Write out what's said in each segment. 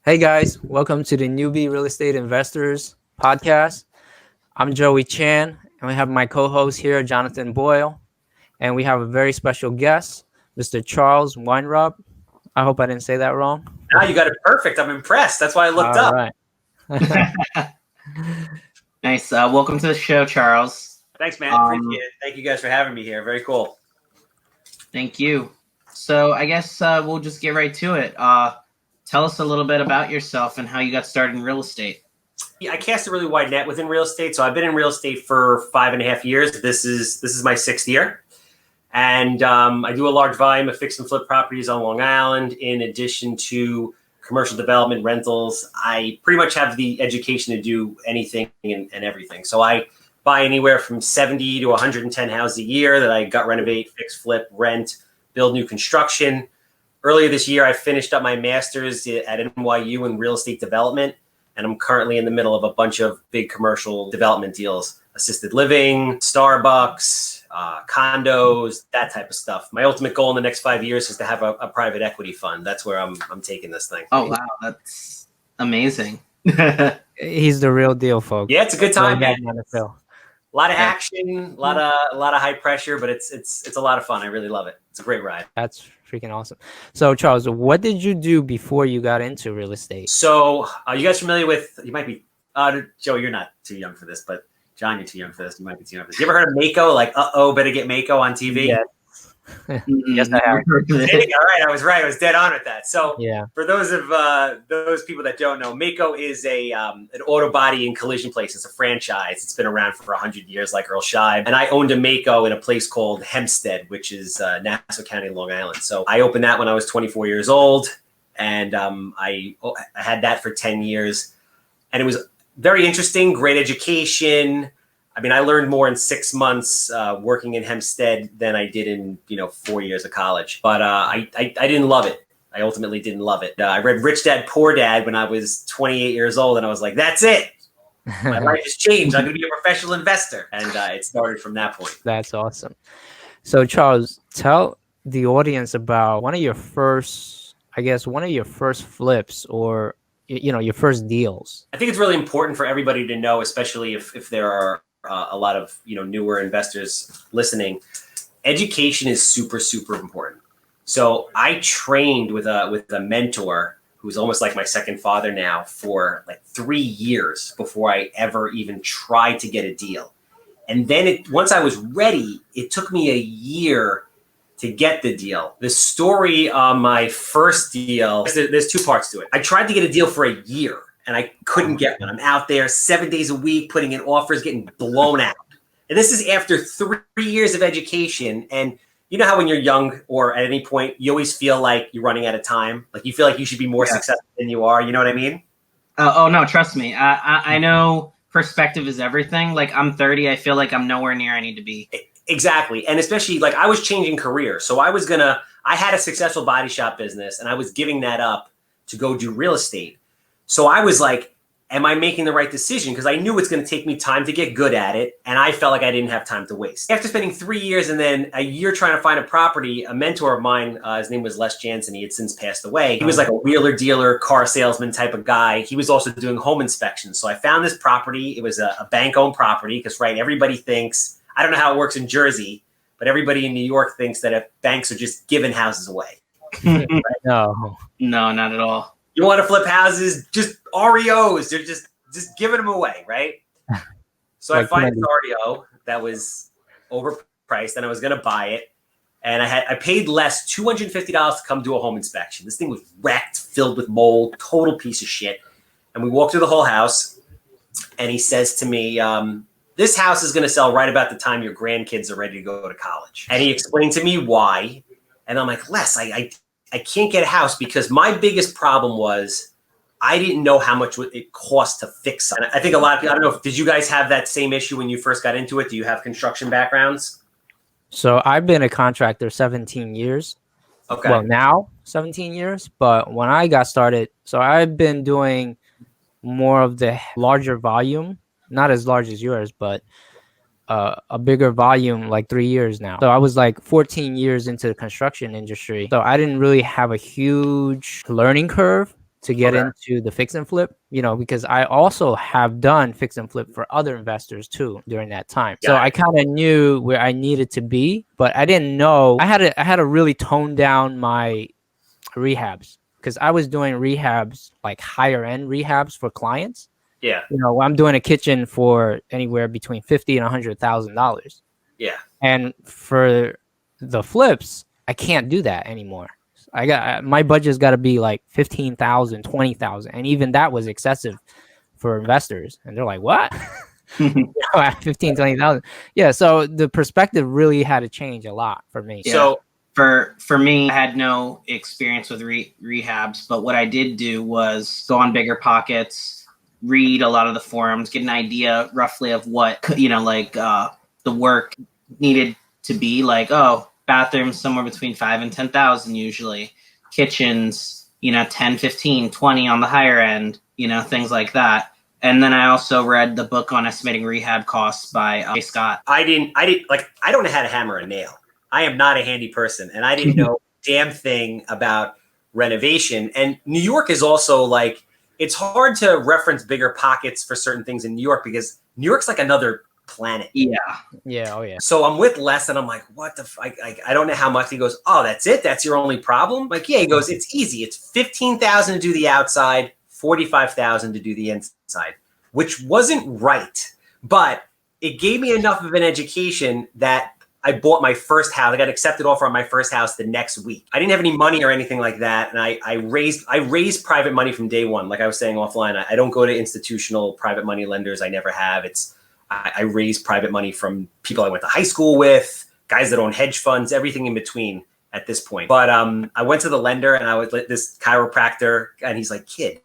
Hey guys, welcome to the Newbie Real Estate Investors podcast. I'm Joey Chan, and we have my co-host here, Jonathan Boyle, and we have a very special guest, Mr. Charles Weinraub. I hope I didn't say that wrong. Now you got it perfect. I'm impressed. That's why I looked All up. right. Nice. Welcome to the show, Charles. Thanks, man. Appreciate it. Thank you guys for having me here. Very cool. Thank you. So I guess we'll just get right to it. Tell us a little bit about yourself and how you got started in real estate. I cast a really wide net within real estate. So I've been in real estate for 5.5 years. This is my 6th year. And I do a large volume of fix and flip properties on Long Island, in addition to commercial development, rentals. I pretty much have the education to do anything and everything. So I buy anywhere from 70 to 110 houses a year that I gut renovate, fix, flip, rent, build new construction. Earlier this year, I finished up my master's at NYU in real estate development, and I'm currently in the middle of a bunch of big commercial development deals, assisted living, Starbucks, condos, that type of stuff. My ultimate goal in the next 5 years is to have a private equity fund. That's where I'm taking this thing. Oh, wow. That's amazing. He's the real deal, folks. Yeah, it's a good time, man. A lot of action, a lot of high pressure, but it's a lot of fun. I really love it. It's a great ride. That's freaking awesome. So, Charles, what did you do before you got into real estate? So, are you guys familiar with? You might be, Joe. You're not too young for this, but John, you're too young for this. You might be too young for this. You ever heard of Mako? Like, better get Mako on TV. Yeah. Yes, I have. All right, I was right. I was dead on with that. So, Yeah. for those people that don't know, Mako is an auto body and collision place. It's a franchise. It's been around for 100 years, like Earl Scheib. And I owned a Mako in a place called Hempstead, which is Nassau County, Long Island. So I opened that when I was 24 years old, and I had that for 10 years, and it was very interesting. Great education. I mean, I learned more in 6 months working in Hempstead than I did in 4 years of college. But I didn't love it. I ultimately didn't love it. I read Rich Dad Poor Dad when I was 28 years old, and I was like, that's it. My life has changed. I'm going to be a professional investor. And it started from that point. That's awesome. So, Charles, tell the audience about one of your first flips, or your first deals. I think it's really important for everybody to know, especially if there are a lot of newer investors listening. Education is super, super important. So I trained with a mentor who's almost like my second father now for like 3 years before I ever even tried to get a deal. And then once I was ready, it took me a year to get the deal. The story on my first deal, there's 2 parts to it. I tried to get a deal for a year, and I couldn't get one. I'm out there 7 days a week, putting in offers, getting blown out. And this is after 3 years of education. And you know how when you're young or at any point, you always feel like you're running out of time? Like you feel like you should be more successful than you are. You know what I mean? Oh, no, trust me. I know perspective is everything. Like, I'm 30. I feel like I'm nowhere near I need to be. Exactly. And especially like I was changing careers. So I had a successful body shop business, and I was giving that up to go do real estate. So I was like, am I making the right decision? Because I knew it's going to take me time to get good at it. And I felt like I didn't have time to waste. After spending 3 years and then a year trying to find a property, a mentor of mine, his name was Les Jansen. He had since passed away. He was like a wheeler dealer, car salesman type of guy. He was also doing home inspections. So I found this property. It was a bank-owned property because, right, everybody thinks, I don't know how it works in Jersey, but everybody in New York thinks that if banks are just giving houses away. Right? No, not at all. You want to flip houses, just REOs. They're just giving them away, right? So I find this REO that was overpriced, and I was going to buy it. And I paid less, $250 to come do a home inspection. This thing was wrecked, filled with mold, total piece of shit. And we walked through the whole house, and he says to me, this house is going to sell right about the time your grandkids are ready to go to college. And he explained to me why. And I'm like, Les, I can't get a house because my biggest problem was I didn't know how much it cost to fix something. I think a lot of people, I don't know, did you guys have that same issue when you first got into it? Do you have construction backgrounds? So I've been a contractor 17 years. Okay. Well, now 17 years. But when I got started, so I've been doing more of the larger volume, not as large as yours, but a bigger volume, like 3 years now. So I was like 14 years into the construction industry. So I didn't really have a huge learning curve to get Okay. into the fix and flip, because I also have done fix and flip for other investors too during that time. So I kind of knew where I needed to be, but I didn't know I had to really tone down my rehabs, because I was doing rehabs, like higher end rehabs for clients. Yeah. I'm doing a kitchen for anywhere between $50,000 and $100,000. Yeah. And for the flips, I can't do that anymore. My budget's got to be like 15,000, 20,000, and even that was excessive for investors. And they're like, "What? 15, 20,000?" Yeah. So the perspective really had to change a lot for me. Yeah. So for me, I had no experience with rehabs, but what I did do was go on Bigger Pockets, read a lot of the forums, get an idea roughly of what the work needed to be. Like, bathrooms somewhere between 5 and 10,000 usually, kitchens 10, 15, 20 on the higher end, things like that. And then I also read the book on estimating rehab costs by Jay Scott. I don't know how to hammer a nail. I am not a handy person, and I didn't know a damn thing about renovation. And New York is also like, it's hard to reference Bigger Pockets for certain things in New York, because New York's like another planet. Yeah. Yeah. Oh yeah. So I'm with Les, and I'm like, what the I don't know how much. He goes, oh, that's it? That's your only problem? Like, yeah. He goes, it's easy. It's 15,000 to do the outside, 45,000 to do the inside, which wasn't right, but it gave me enough of an education that I bought my first house. I got accepted offer on my first house the next week. I didn't have any money or anything like that, and I raised private money from day one. Like I was saying offline, I don't go to institutional private money lenders. I never have. I raise private money from people I went to high school with, guys that own hedge funds, everything in between at this point. But I went to the lender, and I was this chiropractor, and he's like, kid,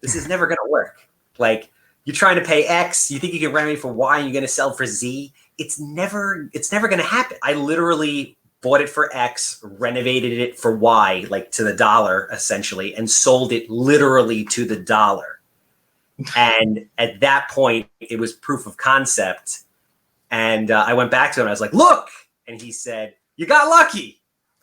this is never going to work. Like, you're trying to pay X, you think you can renovate for Y, and you're going to sell for Z. It's never going to happen. I literally bought it for X, renovated it for Y, like to the dollar essentially, and sold it literally to the dollar. And at that point, it was proof of concept. And I went back to him. I was like, look. And he said, you got lucky.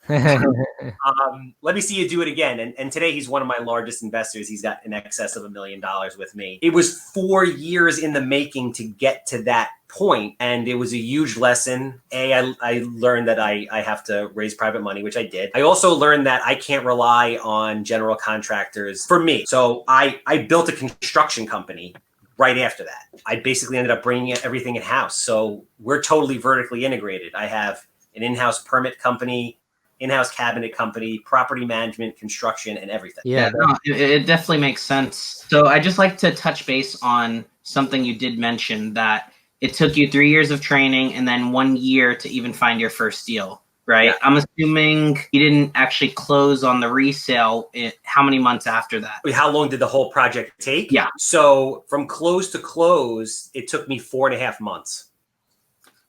Let me see you do it again. And today he's one of my largest investors. He's got in excess of $1 million with me. It was 4 years in the making to get to that point, and it was a huge lesson. I learned that I have to raise private money, which I did. I also learned that I can't rely on general contractors for me. So I built a construction company right after that. I basically ended up bringing everything in-house. So we're totally vertically integrated. I have an in-house permit company, in-house cabinet company, property management, construction, and everything. Yeah, no, it definitely makes sense. So I just like to touch base on something you did mention, that it took you 3 years of training and then 1 year to even find your first deal, right? Yeah. I'm assuming you didn't actually close on the resale. How many months after that? How long did the whole project take? Yeah. So from close to close, it took me 4.5 months.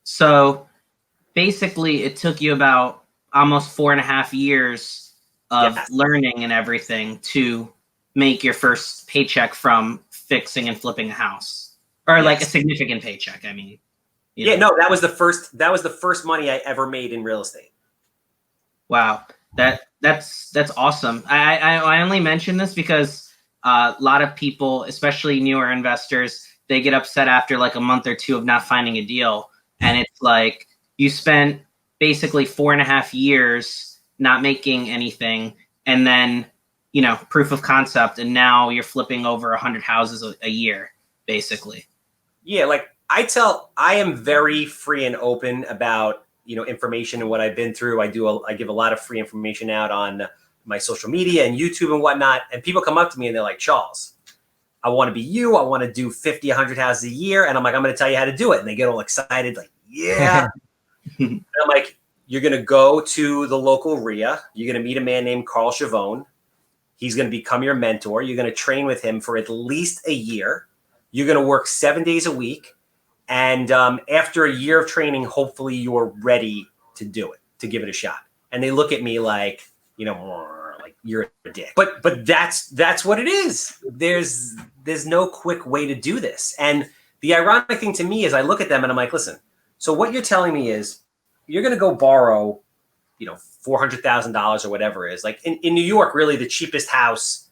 So basically it took you about almost 4.5 years of learning and everything to make your first paycheck from fixing and flipping a house, or like a significant paycheck. I mean, that was the first money I ever made in real estate. Wow. That's awesome. I only mention this because a lot of people, especially newer investors, they get upset after like a month or two of not finding a deal. And it's like, you spent basically 4.5 years not making anything, and then proof of concept, and now you're flipping over 100 houses a year, basically. Yeah, like I am very free and open about information and what I've been through. I give a lot of free information out on my social media and YouTube and whatnot, and people come up to me and they're like, Charles, I want to be you. I want to do 50, 100 houses a year, and I'm like, I'm going to tell you how to do it, and they get all excited, like, yeah. And I'm like, you're going to go to the local REIA. You're going to meet a man named Carl Chavone. He's going to become your mentor. You're going to train with him for at least a year. You're going to work 7 days a week. And after a year of training, hopefully you're ready to do it, to give it a shot. And they look at me like, like you're a dick. But that's what it is. There's no quick way to do this. And the ironic thing to me is I look at them and I'm like, listen, so what you're telling me is you're going to go borrow, $400,000 or whatever it is. Like in New York, really the cheapest house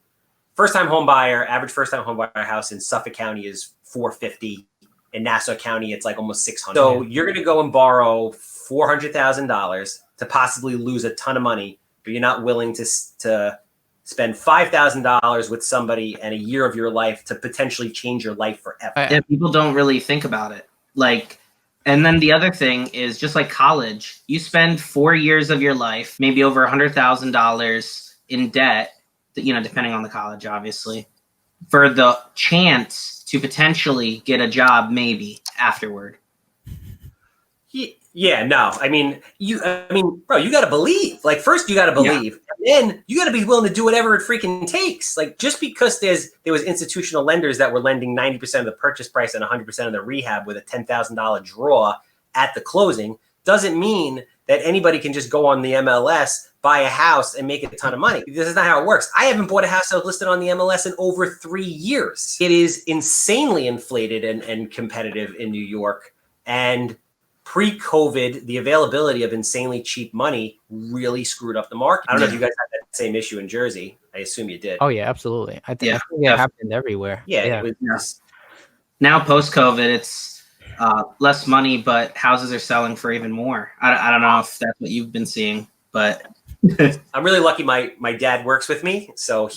first-time home buyer, average first-time home buyer house in Suffolk County is $450. In Nassau County, it's like almost $600. So you're going to go and borrow $400,000 to possibly lose a ton of money, but you're not willing to spend $5,000 with somebody and a year of your life to potentially change your life forever. Yeah, people don't really think about it. Like, and then the other thing is just like college. You spend 4 years of your life, maybe over $100,000 in debt, you know, depending on the college, obviously, for the chance to potentially get a job maybe afterward. Yeah, no. I mean, bro, you got to believe. Like, first you got to believe, and then you got to be willing to do whatever it freaking takes. Like, just because there was institutional lenders that were lending 90% of the purchase price and 100% of the rehab with a $10,000 draw at the closing doesn't mean that anybody can just go on the MLS, buy a house, and make a ton of money. This is not how it works. I haven't bought a house that was listed on the MLS in over 3 years. It is insanely inflated and competitive in New York. And pre-COVID, the availability of insanely cheap money really screwed up the market. I don't know if you guys had that same issue in Jersey. I assume you did. Oh yeah, absolutely. I think it happened everywhere. Yeah. It was now post-COVID, it's less money, but houses are selling for even more. I don't know if that's what you've been seeing, but I'm really lucky. My dad works with me, so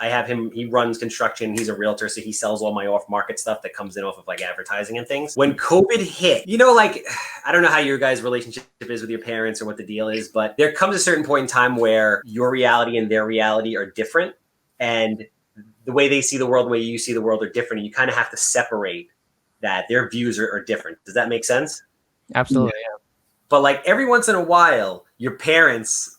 I have him. He runs construction. He's a realtor, so he sells all my off-market stuff that comes in off of like advertising and things. When COVID hit, you know, like, I don't know how your guys' relationship is with your parents or what the deal is, but there comes a certain point in time where your reality and their reality are different, and the way they see the world, the way you see the world are different. And you kind of have to separate that. Their views are different. Does that make sense? Absolutely. Yeah. But like every once in a while, your parents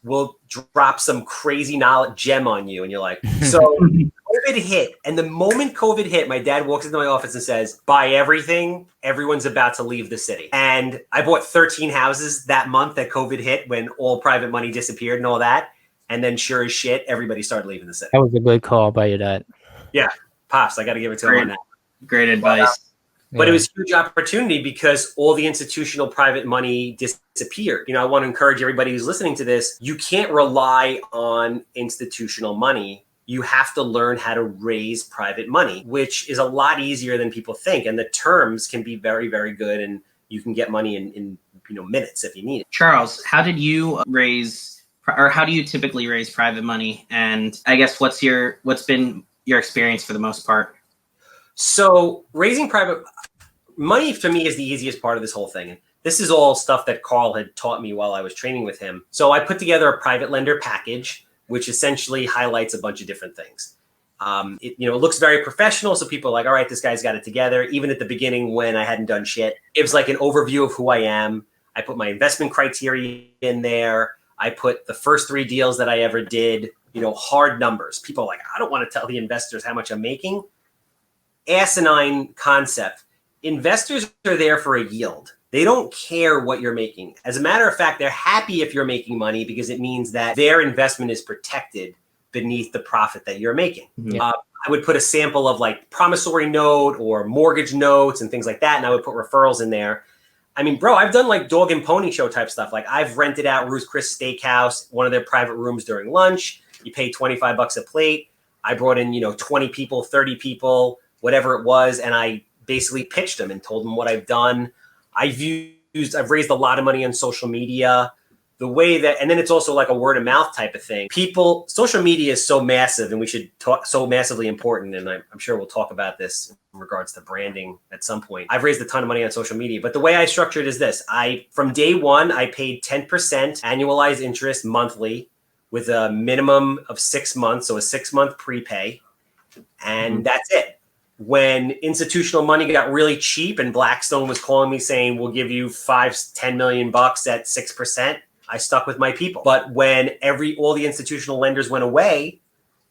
will drop some crazy knowledge gem on you. And you're like, so COVID hit. And the moment COVID hit, my dad walks into my office and says, buy everything. Everyone's about to leave the city. And I bought 13 houses that month that COVID hit when all private money disappeared and all that. And then sure as shit, everybody started leaving the city. That was a good call by your dad. Yeah. Pops, I got to give it to him on that. Great advice. But it was a huge opportunity because all the institutional private money disappeared. You know, I want to encourage everybody who's listening to this. You can't rely on institutional money. You have to learn how to raise private money, which is a lot easier than people think. And the terms can be very, very good. And you can get money in minutes if you need it. Charles, how did you how do you typically raise private money? And I guess what's been your experience for the most part? So raising private money for me is the easiest part of this whole thing. And this is all stuff that Carl had taught me while I was training with him. So I put together a private lender package, which essentially highlights a bunch of different things. It looks very professional. So people are like, all right, this guy's got it together. Even at the beginning when I hadn't done shit, it was like an overview of who I am. I put my investment criteria in there. I put the first 3 deals that I ever did, hard numbers. People are like, I don't want to tell the investors how much I'm making. Asinine concept. Investors are there for a yield. They don't care what you're making. As a matter of fact, they're happy if you're making money because it means that their investment is protected beneath the profit that you're making. Yeah. I would put a sample of like promissory note or mortgage notes and things like that. And I would put referrals in there. I mean, bro, I've done like dog and pony show type stuff. Like I've rented out Ruth's Chris Steakhouse, one of their private rooms during lunch. You pay $25 a plate. I brought in, 20 people, 30 people, whatever it was. And I basically pitched them and told them what I've done. I've raised a lot of money on social media. The way that, and then it's also like a word of mouth type of thing. Social media is so massive and we should talk, so massively important. And I'm sure we'll talk about this in regards to branding at some point. I've raised a ton of money on social media, but the way I structured is this. From day one, I paid 10% annualized interest monthly with a minimum of 6 months. So a 6-month prepay. And that's it. When institutional money got really cheap and Blackstone was calling me saying, we'll give you $5-10 million at 6%, I stuck with my people. But when all the institutional lenders went away,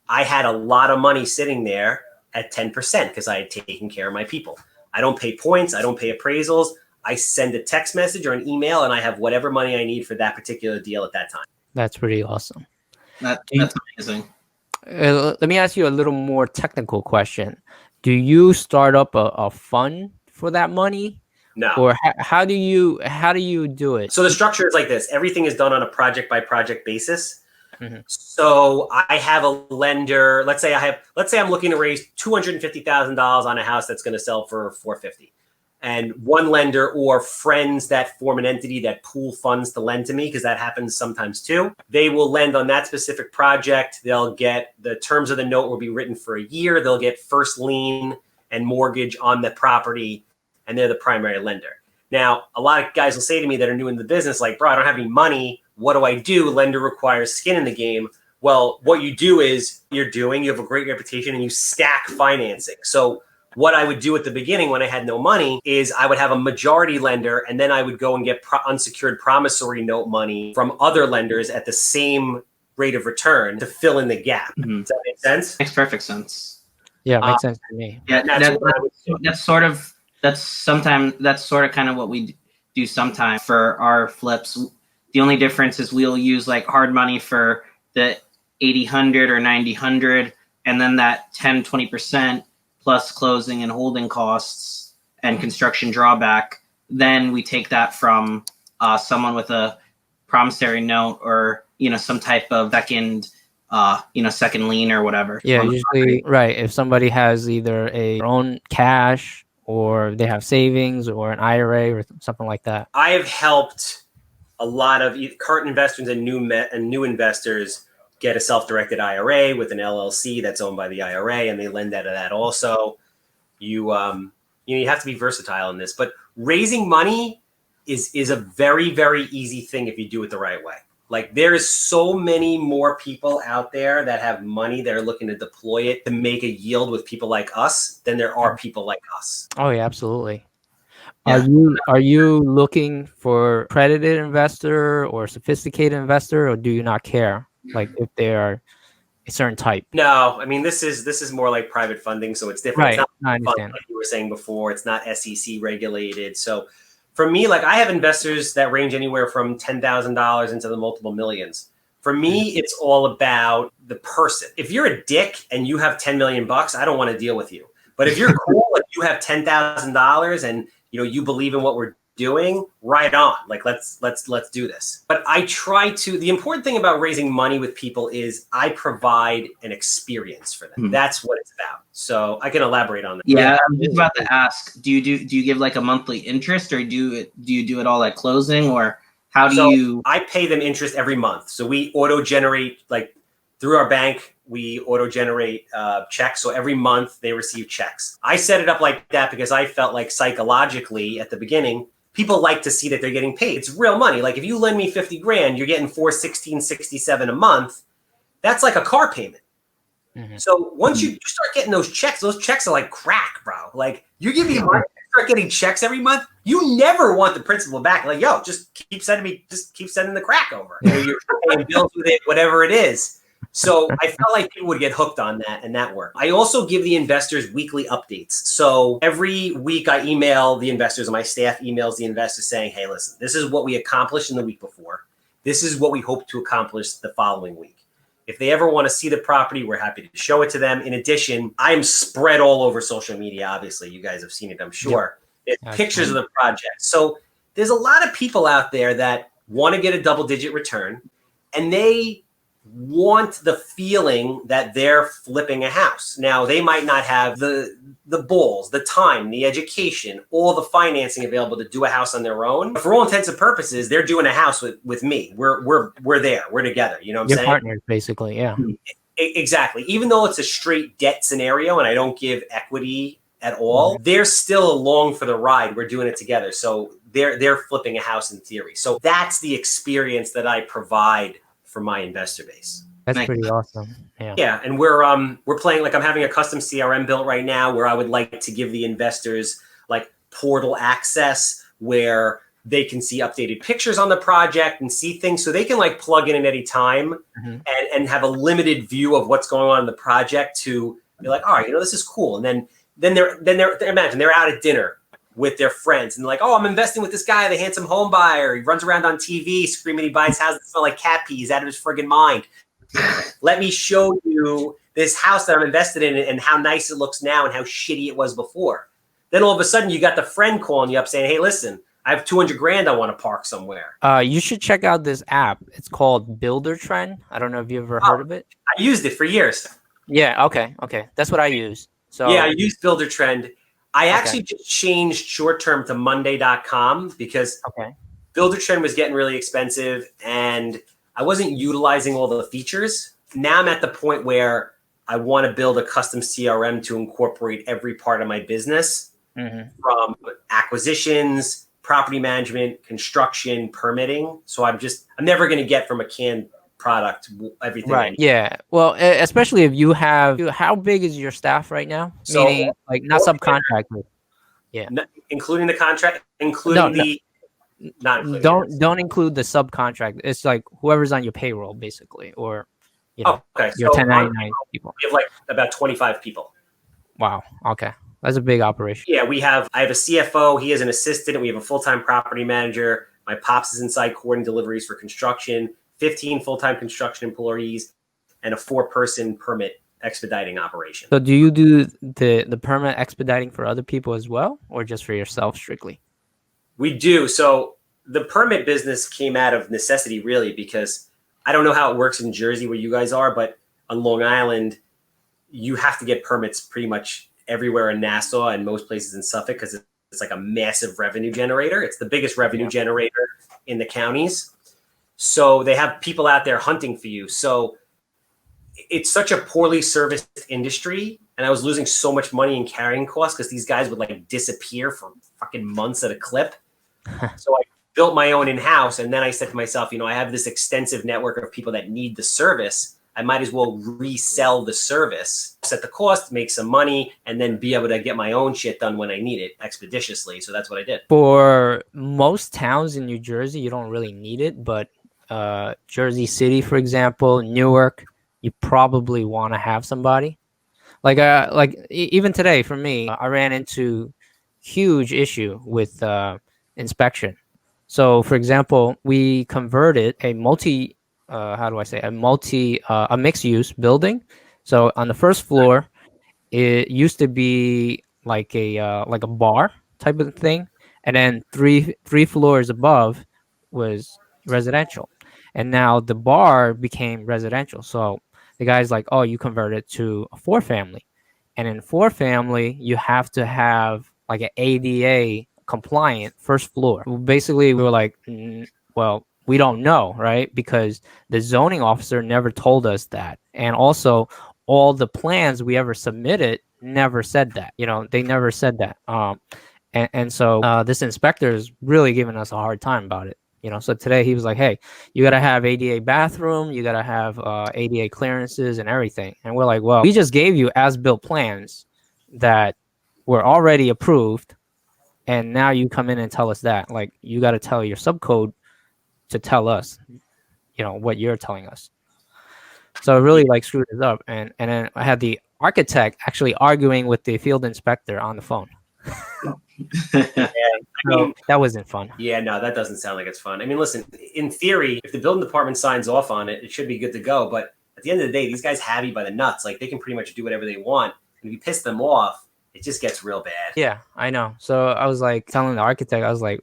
I had a lot of money sitting there at 10% because I had taken care of my people. I don't pay points. I don't pay appraisals. I send a text message or an email and I have whatever money I need for that particular deal at that time. That's pretty awesome. That's amazing. Let me ask you a little more technical question. Do you start up a fund for that money? No. Or how do you do it? So the structure is like this. Everything is done on a project by project basis. So I have a lender. Let's say I'm looking to raise $250,000 on a house that's going to sell for $450,000. And one lender or friends that form an entity that pool funds to lend to me, because that happens sometimes too. They will lend on that specific project. They'll get the terms of the note will be written for a year. They'll get first lien and mortgage on the property, and they're the primary lender. Now, a lot of guys will say to me that are new in the business, like, bro, I don't have any money. What do I do? Lender requires skin in the game. Well, what you do is you have a great reputation and you stack financing. So what I would do at the beginning when I had no money is I would have a majority lender, and then I would go and get unsecured promissory note money from other lenders at the same rate of return to fill in the gap. Does that make sense? Makes perfect sense. Yeah, it makes sense to me. Yeah, that's sort of kind of what we do sometimes for our flips. The only difference is we'll use like hard money for the 80/100 or 90/100, and then that 10-20% plus closing and holding costs and construction drawback. Then we take that from someone with a promissory note or some type of second lien or whatever. Yeah, usually right. If somebody has either their own cash or they have savings or an IRA or something like that. I have helped a lot of current investors and new investors get a self-directed IRA with an LLC that's owned by the IRA, and they lend out of that also. You have to be versatile in this, but raising money is a very, very easy thing if you do it the right way. Like, there is so many more people out there that have money that are looking to deploy it to make a yield with people like us than there are people like us. Oh yeah, absolutely. Yeah. Are you looking for accredited investor or sophisticated investor, or do you not care? Like if they are a certain type? No, I mean, this is more like private funding, so it's different. Right. It's not I understand. like you were saying before. It's not SEC regulated. So for me, like, I have investors that range anywhere from $10,000 into the multiple millions. For me, it's all about the person. If you're a dick and you have $10 million, I don't want to deal with you. But if you're cool and you have $10,000 and you believe in what we're doing, right on. Like, let's do this. But I try to. The important thing about raising money with people is I provide an experience for them. Mm-hmm. That's what it's about. So I can elaborate on that. Yeah, I'm just about to ask. Do you give like a monthly interest, or do you do it all at closing, or how do you? I pay them interest every month. So we auto generate, like, through our bank. We auto generate checks. So every month they receive checks. I set it up like that because I felt like psychologically at the beginning, people like to see that they're getting paid. It's real money. Like, if you lend me 50 grand, you're getting $416.67 a month. That's like a car payment. Mm-hmm. So once you start getting those checks are like crack, bro. Like, you give me money, start getting checks every month. You never want the principal back. Like, yo, just keep sending the crack over. You're paying bills with it, whatever it is. So I felt like people would get hooked on that, and that worked. I also give the investors weekly updates. So every week I email the investors, and my staff emails the investors saying, hey, listen, this is what we accomplished in the week before. This is what we hope to accomplish the following week. If they ever want to see the property, we're happy to show it to them. In addition, I'm spread all over social media. Obviously, you guys have seen it, I'm sure. Yep. It's pictures of the project. So there's a lot of people out there that want to get a double-digit return, and they want the feeling that they're flipping a house. Now, they might not have the balls, the time, the education, all the financing available to do a house on their own. But for all intents and purposes, they're doing a house with me. We're there. We're together. You know what I'm saying? You're partners, basically. Yeah. Exactly. Even though it's a straight debt scenario and I don't give equity at all, they're still along for the ride. We're doing it together. So they're flipping a house in theory. So that's the experience that I provide for my investor base. That's pretty awesome. Yeah, and we're playing, like, I'm having a custom CRM built right now where I would like to give the investors like portal access where they can see updated pictures on the project and see things, so they can like plug in at any time and have a limited view of what's going on in the project to be like, all right, this is cool. And then they're imagine they're out at dinner with their friends and they're like, oh, I'm investing with this guy, the handsome home buyer. He runs around on TV screaming he buys houses that smell like cat peas, out of his friggin' mind. Let me show you this house that I'm invested in and how nice it looks now and how shitty it was before. Then all of a sudden you got the friend calling you up saying, hey, listen, I have 200 grand I want to park somewhere. You should check out this app. It's called Builder Trend. I don't know if you ever heard of it. I used it for years. Yeah. Okay. That's what I use. So yeah, I used Builder Trend. I actually just changed short term to Monday.com because Builder Trend was getting really expensive and I wasn't utilizing all the features. Now I'm at the point where I want to build a custom CRM to incorporate every part of my business from acquisitions, property management, construction, permitting. So I'm never going to get from a canned product everything. Right. Yeah. Well, especially if you have, how big is your staff right now? So, meaning like not subcontractors. Yeah. Including the contract, including not including don't include the subcontract. It's like whoever's on your payroll basically, or your so 1099 people. We have like about 25 people. Wow. Okay. That's a big operation. Yeah, I have a CFO. He is an assistant. We have a full-time property manager. My pops is inside coordinating deliveries for construction, 15 full-time construction employees, and a 4-person permit expediting operation. So do you do the permit expediting for other people as well, or just for yourself strictly? We do. So the permit business came out of necessity really because I don't know how it works in Jersey where you guys are, but on Long Island, you have to get permits pretty much everywhere in Nassau and most places in Suffolk because it's like a massive revenue generator. It's the biggest revenue generator in the counties. So they have people out there hunting for you. So it's such a poorly serviced industry. And I was losing so much money in carrying costs because these guys would like disappear for fucking months at a clip. So I built my own in-house. And then I said to myself, I have this extensive network of people that need the service. I might as well resell the service, set the cost, make some money, and then be able to get my own shit done when I need it expeditiously. So that's what I did. For most towns in New Jersey, you don't really need it. But Jersey City, for example, Newark, you probably want to have somebody. Like even today for me, I ran into huge issue with inspection. So for example, we converted a mixed use building. So on the first floor, it used to be like a bar type of thing, and then three floors above was residential, and now the bar became residential. So the guy's like, "Oh, you converted to a 4-family," and in 4-family, you have to have like an ADA compliant first floor. Basically, we were like, well, we don't know, right? Because the zoning officer never told us that. And also all the plans we ever submitted never said that. They never said that. So this inspector is really giving us a hard time about it. So today he was like, hey, you got to have ADA bathroom, you got to have ADA clearances and everything. And we're like, well, we just gave you as-built plans that were already approved. And now you come in and tell us that. Like, you got to tell your subcode to tell us, what you're telling us. So it really like screwed us up. And then I had the architect actually arguing with the field inspector on the phone. That wasn't fun. Yeah, no, that doesn't sound like it's fun. I mean, listen, in theory, if the building department signs off on it, it should be good to go. But at the end of the day, these guys have you by the nuts. Like, they can pretty much do whatever they want. And if you piss them off, it just gets real bad. Yeah, I know. So I was like telling the architect, I was like,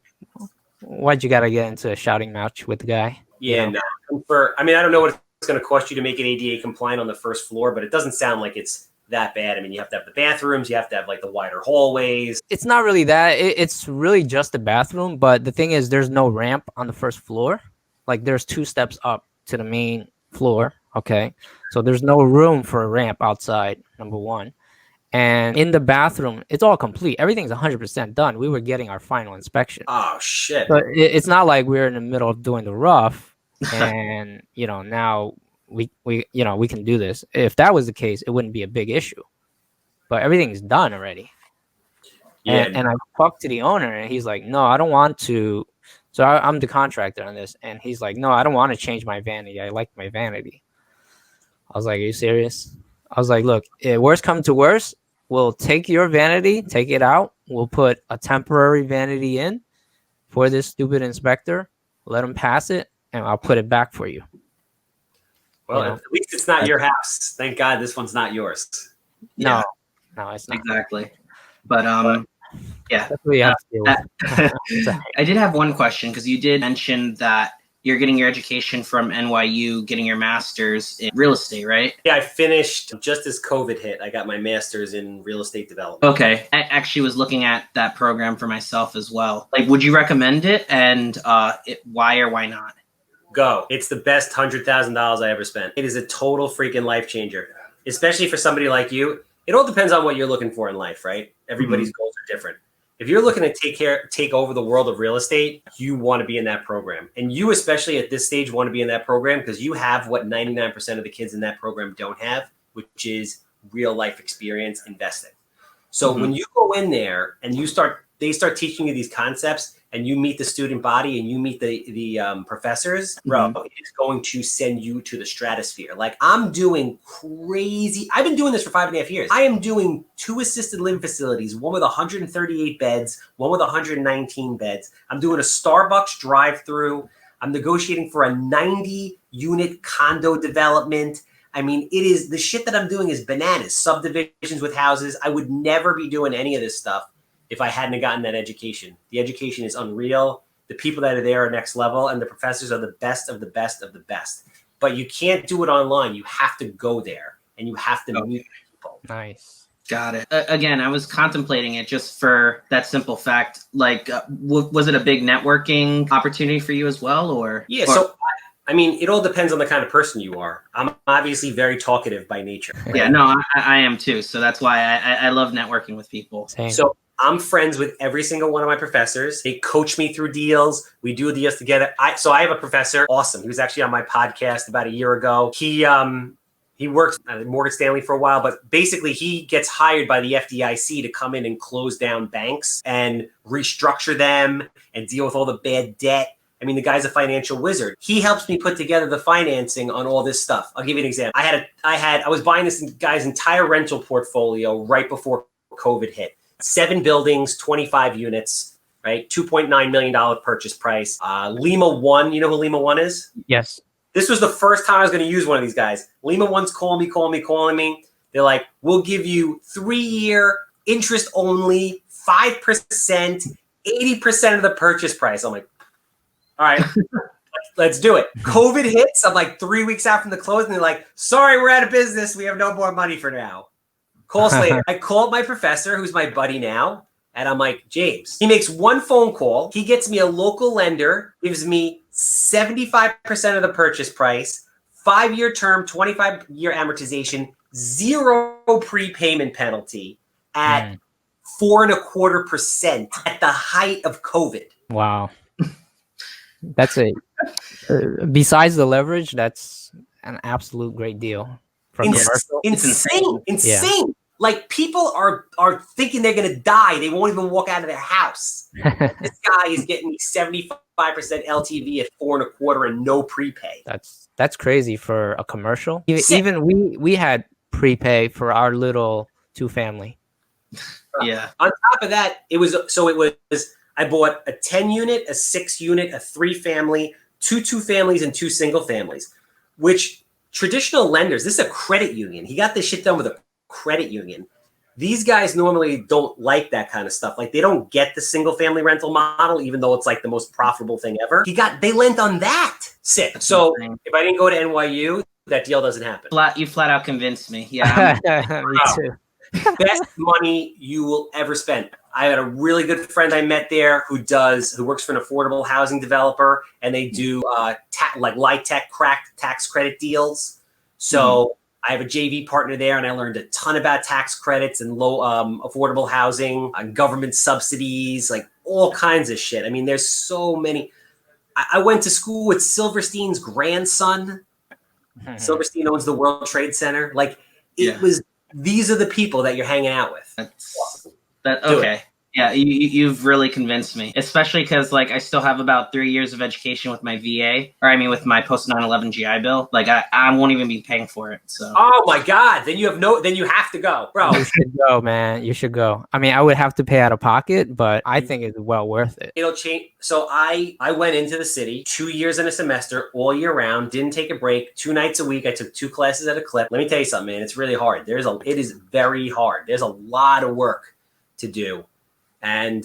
why'd you got to get into a shouting match with the guy? Yeah, no. I don't know what it's going to cost you to make it ADA compliant on the first floor, but it doesn't sound like it's that bad. I mean, you have to have the bathrooms, you have to have like the wider hallways. It's not really that. It's really just the bathroom. But the thing is, there's no ramp on the first floor. Like, there's 2 steps up to the main floor. Okay. So there's no room for a ramp outside, number one. And in the bathroom, it's all complete. Everything's 100% done. We were getting our final inspection. Oh, shit. But it's not like we're in the middle of doing the rough and, now we can do this. If that was the case, it wouldn't be a big issue. But everything's done already. Yeah. And I talked to the owner and he's like, no, I don't want to. So I'm the contractor on this. And he's like, no, I don't want to change my vanity. I like my vanity. I was like, are you serious? I was like, look, worst come to worst, we'll take your vanity, take it out. We'll put a temporary vanity in for this stupid inspector. Let him pass it, and I'll put it back for you. Well, at least it's not your house. Thank God this one's not yours. No, it's not. Exactly. But Yeah. That's what you have to deal with. I did have one question because you did mention that you're getting your education from NYU, getting your master's in real estate, right? Yeah, I finished just as COVID hit. I got my master's in real estate development. Okay. I actually was looking at that program for myself as well. Like, would you recommend it? And why or why not? Go. It's the best $100,000 I ever spent. It is a total freaking life changer, especially for somebody like you. It all depends on what you're looking for in life, right? Everybody's goals are different. If you're looking to take over the world of real estate, you want to be in that program. And you, especially at this stage, want to be in that program because you have what 99% of the kids in that program don't have, which is real life experience investing. So when you go in there and they start teaching you these concepts and you meet the student body and you meet the professors, bro, it is going to send you to the stratosphere. Like, I'm doing crazy. I've been doing this for 5.5 years. I am doing 2 assisted living facilities, one with 138 beds, one with 119 beds. I'm doing a Starbucks drive-through. I'm negotiating for a 90-unit condo development. I mean, the shit that I'm doing is bananas. Subdivisions with houses. I would never be doing any of this stuff if I hadn't gotten that education. The education is unreal. The people that are there are next level, and the professors are the best of the best of the best. But you can't do it online. You have to go there, and you have to meet people. Nice. Got it. Again, I was contemplating it just for that simple fact. Like, was it a big networking opportunity for you as well, or? Yeah. So, I mean, it all depends on the kind of person you are. I'm obviously very talkative by nature. Right? Yeah. No, I am too. So that's why I love networking with people. Same. So I'm friends with every single one of my professors. They coach me through deals. We do deals together. So I have a professor, awesome. He was actually on my podcast about a year ago. He works at Morgan Stanley for a while, but basically he gets hired by the FDIC to come in and close down banks and restructure them and deal with all the bad debt. I mean, the guy's a financial wizard. He helps me put together the financing on all this stuff. I'll give you an example. I was buying this guy's entire rental portfolio right before COVID hit. 7 buildings, 25 units, right? $2.9 million purchase price. Lima One, you know who Lima One is? Yes. This was the first time I was going to use one of these guys. Lima One's calling me. They're like, we'll give you 3-year interest only, 5%, 80% of the purchase price. I'm like, all right, let's do it. COVID hits. I'm like 3 weeks out from the close, and they're like, sorry, we're out of business. We have no more money for now. Call us later. I called my professor, who's my buddy now, and I'm like, James. He makes one phone call. He gets me a local lender, gives me 75% of the purchase price, 5-year term, 25-year amortization, 0 prepayment penalty at 4.25% at the height of COVID. Wow. That's besides the leverage, that's an absolute great deal. Insane. Yeah. Like, people are thinking they're gonna die. They won't even walk out of their house. This guy is getting me 75% LTV at 4.25 and no prepay. That's crazy for a commercial. Even we had prepay for our little 2-family. Yeah. On top of that, it was I bought a 10-unit, a 6-unit, a 3-family, 2 2-families, and 2 single families, which traditional lenders, this is a credit union. He got this shit done with a credit union. These guys normally don't like that kind of stuff. Like, they don't get the single family rental model, even though it's like the most profitable thing ever. They lent on that. Sick. So if I didn't go to NYU, that deal doesn't happen. You flat out convinced me. Yeah. Me too. Best money you will ever spend. I had a really good friend I met there who works for an affordable housing developer, and they do like LIHTC cracked tax credit deals. So I have a JV partner there, and I learned a ton about tax credits and low affordable housing, government subsidies, like all kinds of shit. I mean, there's so many. I went to school with Silverstein's grandson. Silverstein owns the World Trade Center. Like, these are the people that you're hanging out with. That's awesome. Okay. Yeah, you've really convinced me, especially because, like, I still have about 3 years of education with my VA, with my post 9/11 GI Bill. Like, I won't even be paying for it. So. Oh my God! Then you have to go, bro. You should go, man. You should go. I mean, I would have to pay out of pocket, but I think it's well worth it. It'll change. So I went into the city 2 years in a semester, all year round. Didn't take a break. 2 nights a week. I took 2 classes at a clip. Let me tell you something, man. It's really hard. It is very hard. There's a lot of work to do. And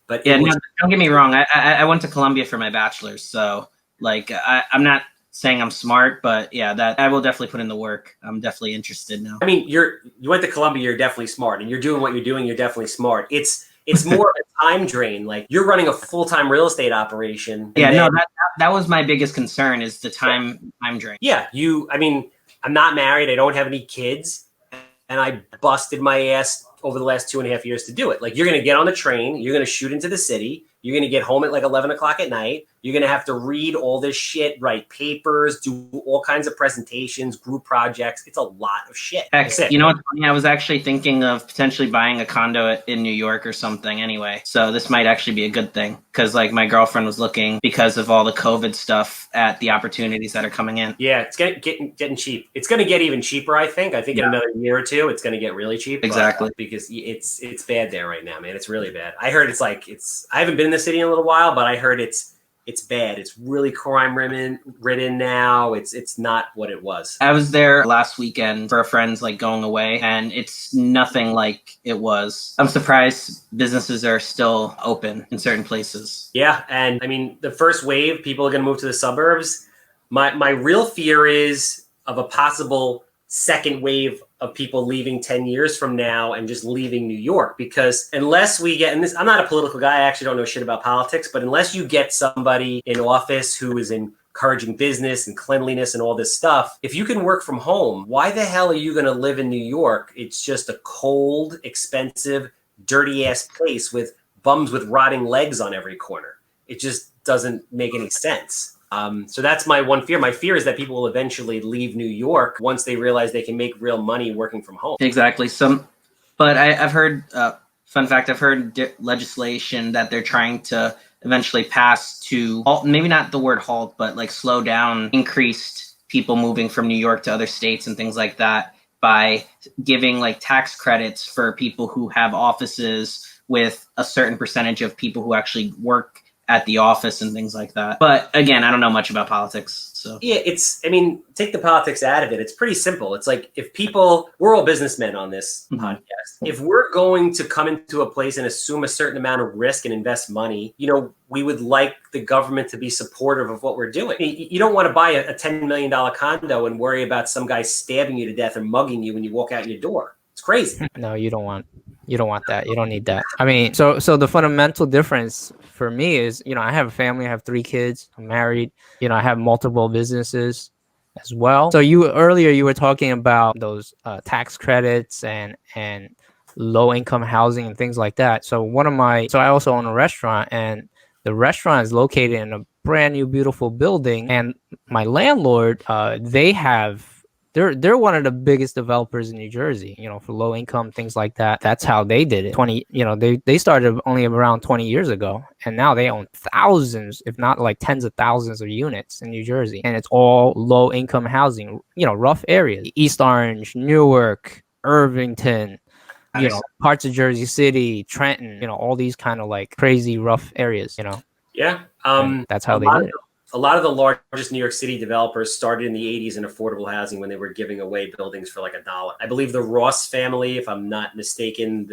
but Yeah, it was, no, don't get me wrong. I went to Columbia for my bachelor's, so like I'm not saying I'm smart, but yeah, that I will definitely put in the work. I'm definitely interested now. I mean, you went to Columbia, you're definitely smart, and you're doing what you're doing, you're definitely smart. It's more of a time drain. Like you're running a full-time real estate operation. Yeah, no, that was my biggest concern is the time drain. Yeah, I mean, I'm not married, I don't have any kids, and I busted my ass over the last 2.5 years to do it. Like you're going to get on the train, you're going to shoot into the city, you're going to get home at like 11 o'clock at night. You're going to have to read all this shit, write papers, do all kinds of presentations, group projects. It's a lot of shit. Heck, you know what's funny? I was actually thinking of potentially buying a condo in New York or something anyway. So this might actually be a good thing because like my girlfriend was looking because of all the COVID stuff at the opportunities that are coming in. Yeah, it's getting cheap. It's going to get even cheaper, I think. In another year or two, it's going to get really cheap. Exactly. Because it's bad there right now, man. It's really bad. I heard I haven't been in the city in a little while, but I heard it's bad. It's really crime ridden now. It's not what it was. I was there last weekend for a friend's like going away, and it's nothing like it was. I'm surprised businesses are still open in certain places. Yeah, and I mean the first wave, people are going to move to the suburbs. My real fear is of a possible second wave of people leaving 10 years from now and just leaving New York, because unless we get, and this, I'm not a political guy, I actually don't know shit about politics, but unless you get somebody in office who is encouraging business and cleanliness and all this stuff, if you can work from home, why the hell are you going to live in New York? It's just a cold, expensive, dirty ass place with bums with rotting legs on every corner. It just doesn't make any sense. So that's my one fear. My fear is that people will eventually leave New York once they realize they can make real money working from home. Exactly. But I've heard, fun fact, I've heard legislation that they're trying to eventually pass to halt, maybe not the word halt, but like slow down increased people moving from New York to other states and things like that by giving like tax credits for people who have offices with a certain percentage of people who actually work at the office and things like that. But again, I don't know much about politics. So yeah, take the politics out of it. It's pretty simple. It's like we're all businessmen on this podcast. If we're going to come into a place and assume a certain amount of risk and invest money, we would like the government to be supportive of what we're doing. You don't want to buy a $10 million condo and worry about some guy stabbing you to death and mugging you when you walk out your door. It's crazy. No, you don't want that. You don't need that. I mean, so the fundamental difference for me is, I have a family, I have 3 kids, I'm married, I have multiple businesses as well. So earlier you were talking about those tax credits and low income housing and things like that. So I also own a restaurant, and the restaurant is located in a brand new, beautiful building. And my landlord, they're one of the biggest developers in New Jersey, for low income, things like that. That's how they did it. They started only around 20 years ago, and now they own thousands, if not like tens of thousands of units in New Jersey. And it's all low income housing, rough areas, East Orange, Newark, Irvington, parts of Jersey City, Trenton, all these kind of like crazy rough areas, Yeah. That's how they did it. A lot of the largest New York City developers started in the 80s in affordable housing when they were giving away buildings for like $1. I believe the Ross family, if I'm not mistaken,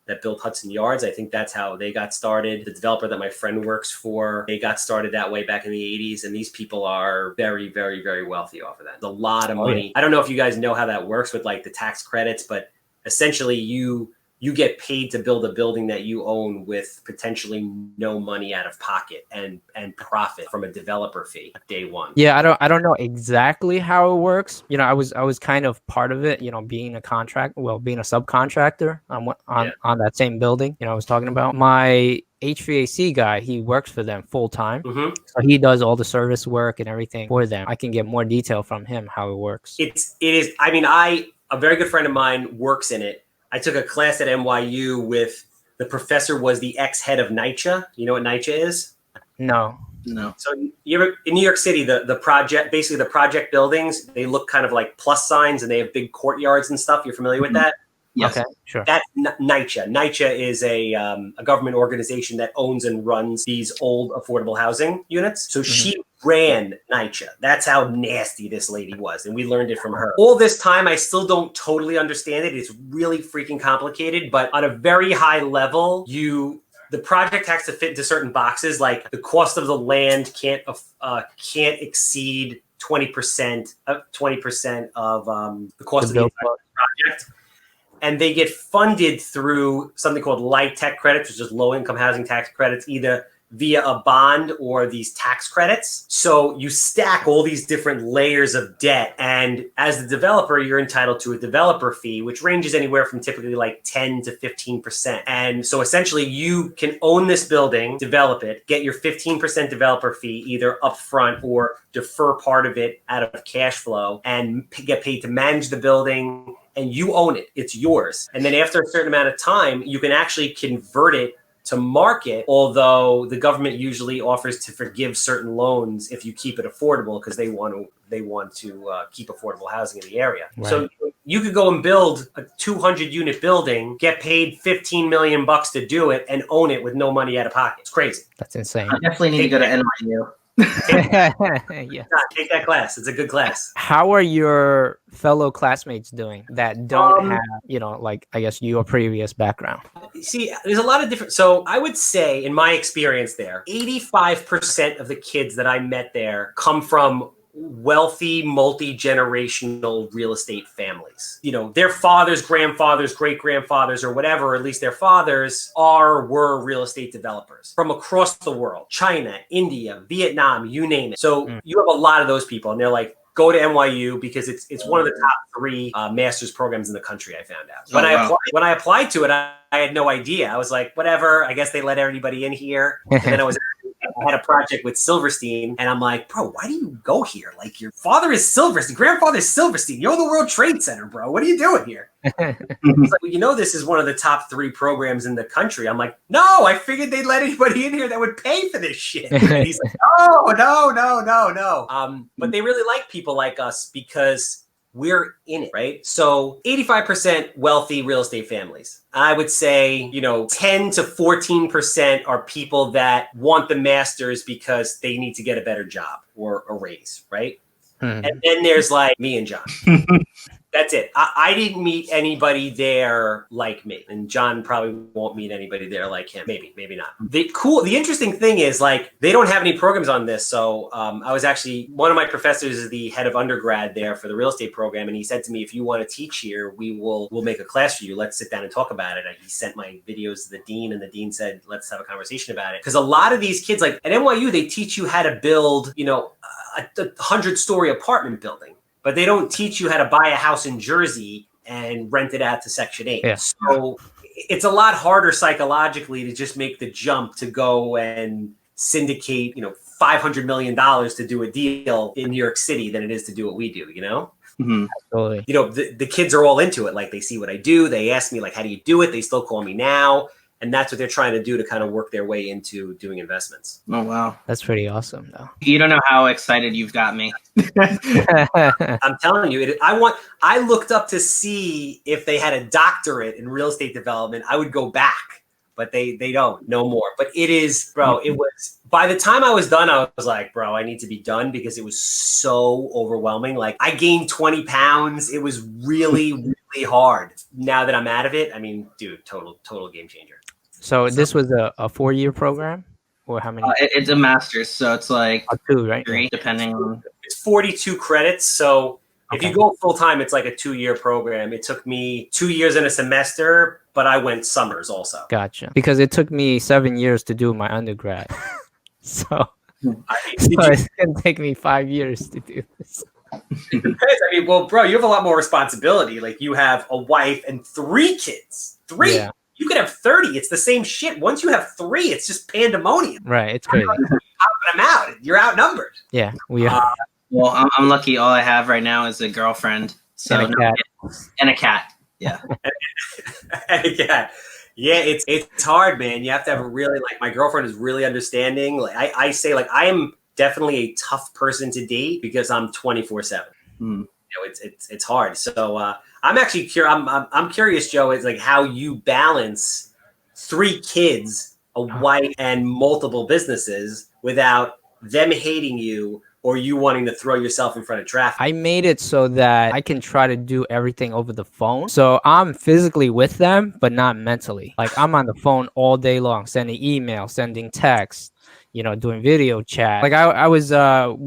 that built Hudson Yards, I think that's how they got started. The developer that my friend works for, they got started that way back in the 80s. And these people are very, very, very wealthy off of that. It's a lot of money. Yeah. I don't know if you guys know how that works with like the tax credits, but essentially you get paid to build a building that you own with potentially no money out of pocket and profit from a developer fee day one. Yeah, I don't know exactly how it works. I was kind of part of it, being a subcontractor on that same building, I was talking about. My HVAC guy, he works for them full time. Mm-hmm. So he does all the service work and everything for them. I can get more detail from him how it works. It is. I mean, a very good friend of mine works in it. I took a class at NYU with the professor was the ex-head of NYCHA. You know what NYCHA is? No. So in New York City, the project buildings, they look kind of like plus signs and they have big courtyards and stuff. You're familiar with that? Yes. Okay, sure. That's NYCHA. NYCHA is a government organization that owns and runs these old affordable housing units. So she ran NYCHA. That's how nasty this lady was. And we learned it from her. All this time, I still don't totally understand it. It's really freaking complicated. But on a very high level, the project has to fit into certain boxes. Like the cost of the land can't exceed 20% of the cost of the entire project. And they get funded through something called light tech credits, which is low income housing tax credits, either via a bond or these tax credits. So you stack all these different layers of debt. And as the developer, you're entitled to a developer fee, which ranges anywhere from typically like 10 to 15%. And so essentially you can own this building, develop it, get your 15% developer fee either upfront or defer part of it out of cash flow and get paid to manage the building. And you own it. It's yours. And then after a certain amount of time, you can actually convert it to market, although the government usually offers to forgive certain loans if you keep it affordable because they want to keep affordable housing in the area. Right. So you could go and build a 200-unit building, get paid $15 million to do it, and own it with no money out of pocket. It's crazy. That's insane. I definitely need to go to NYU. Yeah. Take that class. It's a good class. How are your fellow classmates doing that don't have, like, I guess your previous background? See, there's a lot of different. So I would say, in my experience there, 85% of the kids that I met there come from wealthy, multi-generational real estate families. Their fathers, grandfathers, great-grandfathers, or whatever, or at least their fathers were real estate developers from across the world. China, India, Vietnam, you name it. So you have a lot of those people, and they're like, go to NYU because it's one of the top 3 master's programs in the country, I found out. When I applied to it, I had no idea. I was like, whatever, I guess they let everybody in here. And then I had a project with Silverstein, and I'm like, bro, why do you go here? Like, your father is Silverstein, grandfather is Silverstein. You're the World Trade Center, bro. What are you doing here? He's like, well, this is one of the top 3 programs in the country. I'm like, no, I figured they'd let anybody in here that would pay for this shit. And he's like, no. But they really like people like us because we're in it, right? So 85% wealthy real estate families. I would say, 10 to 14% are people that want the master's because they need to get a better job or a raise, right? And then there's like me and John. That's it. I didn't meet anybody there like me, and John probably won't meet anybody there like him. Maybe not. The interesting thing is, like, they don't have any programs on this. So I was actually, one of my professors is the head of undergrad there for the real estate program, and he said to me, if you want to teach here, we'll make a class for you. Let's sit down and talk about it. And he sent my videos to the dean, and the dean said, let's have a conversation about it. Because a lot of these kids, like at NYU, they teach you how to build, a 100-story apartment building. But they don't teach you how to buy a house in Jersey and rent it out to Section 8. Yeah. So it's a lot harder psychologically to just make the jump to go and syndicate, $500 million to do a deal in New York City than it is to do what we do, Absolutely. The kids are all into it. Like, they see what I do. They ask me, like, how do you do it? They still call me now. And that's what they're trying to do to kind of work their way into doing investments. Oh, wow. That's pretty awesome, though. You don't know how excited you've got me. I'm telling you, I looked up to see if they had a doctorate in real estate development. I would go back, but they don't, no more. But it is, bro, it was, by the time I was done, I was like, bro, I need to be done because it was so overwhelming. Like, I gained 20 pounds. It was really, really hard. Now that I'm out of it, I mean, dude, total game changer. So this was a 4-year program, or how many? It's a master's, so it's like 2, right? 3, depending on. It's 42 credits. So if you go full time, it's like a 2-year program. It took me 2 years and a semester, but I went summers also. Gotcha. Because it took me 7 years to do my undergrad, so it's gonna take me 5 years to do this. It depends. I mean, well, bro, you have a lot more responsibility. Like, you have a wife and 3 kids. 3. Yeah. You could have 30. It's the same shit. Once you have 3, it's just pandemonium. Right. It's crazy. I'm out. You're outnumbered. Yeah, we are. Well, I'm lucky. All I have right now is a girlfriend. So and a cat. And a cat. Yeah. And a cat. Yeah, it's hard, man. You have to have a really, like, my girlfriend is really understanding. Like, I say, like, I am definitely a tough person to date because I'm 24/7. it's hard. So I'm actually I'm curious, Joe, is like how you balance 3 kids, a wife, and multiple businesses without them hating you or you wanting to throw yourself in front of traffic. I made it so that I can try to do everything over the phone. So I'm physically with them, but not mentally. Like I'm on the phone all day long, sending emails, sending texts, doing video chat. Like I was out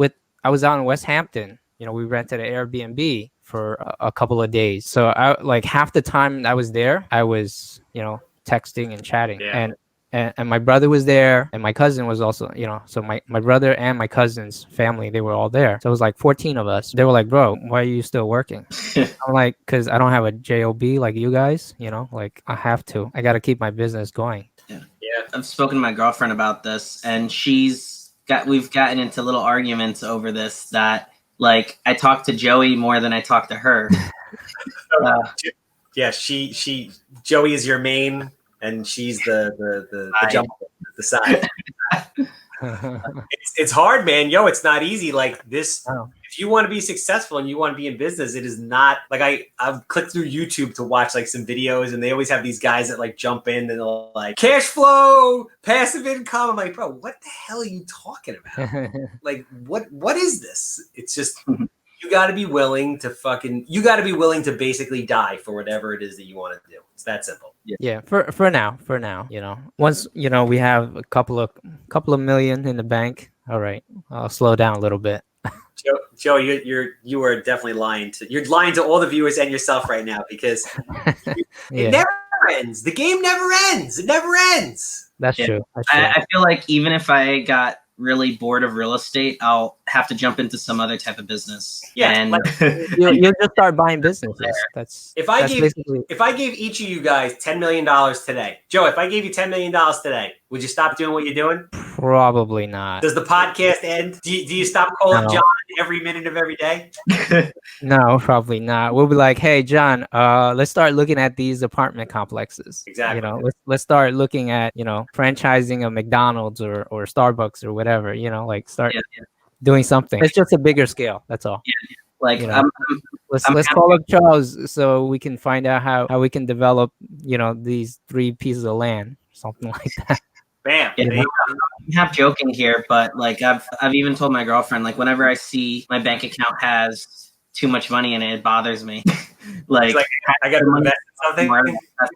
in West Hampton. We rented an Airbnb for a couple of days. So I like half the time I was there, I was, texting and chatting. Yeah. And my brother was there, and my cousin was also, so my brother and my cousin's family, they were all there. So it was like 14 of us. They were like, bro, why are you still working? I'm like, because I don't have a job like you guys, like I have to. I got to keep my business going. Yeah. I've spoken to my girlfriend about this, and we've gotten into little arguments over this, that like I talk to Joey more than I talk to her. Yeah, Joey is your main, and she's the jump, the side. It's hard, man. It's not easy. Like this, if you want to be successful and you want to be in business, it is not like I've clicked through YouTube to watch like some videos, and they always have these guys that like jump in and they're like cash flow, passive income. I'm like, bro, what the hell are you talking about? Like, what is this? It's just you got to be willing to basically die for whatever it is that you want to do. It's that simple. Yeah, for now, once we have a couple of million in the bank, all right, I'll slow down a little bit. Joe, you are definitely lying to all the viewers and yourself right now, because it never ends. The game never ends. It never ends. That's true. I feel like even if I got really bored of real estate, I'll have to jump into some other type of business. Yeah, and you'll just start buying businesses. If I gave each of you guys $10 million today, Joe, if I gave you $10 million today, would you stop doing what you're doing? Probably not. Does the podcast end? Do you stop calling John every minute of every day? No, probably not. We'll be like, hey, John, let's start looking at these apartment complexes. Exactly. Let's start looking at, franchising a McDonald's or Starbucks or whatever, like start doing something. It's just a bigger scale. That's all. Yeah. Like, let's call up Charles so we can find out how we can develop, these 3 pieces of land, something like that. Bam. I'm half joking here, but like I've even told my girlfriend, like whenever I see my bank account has too much money in it, it bothers me. like I got to invest in something.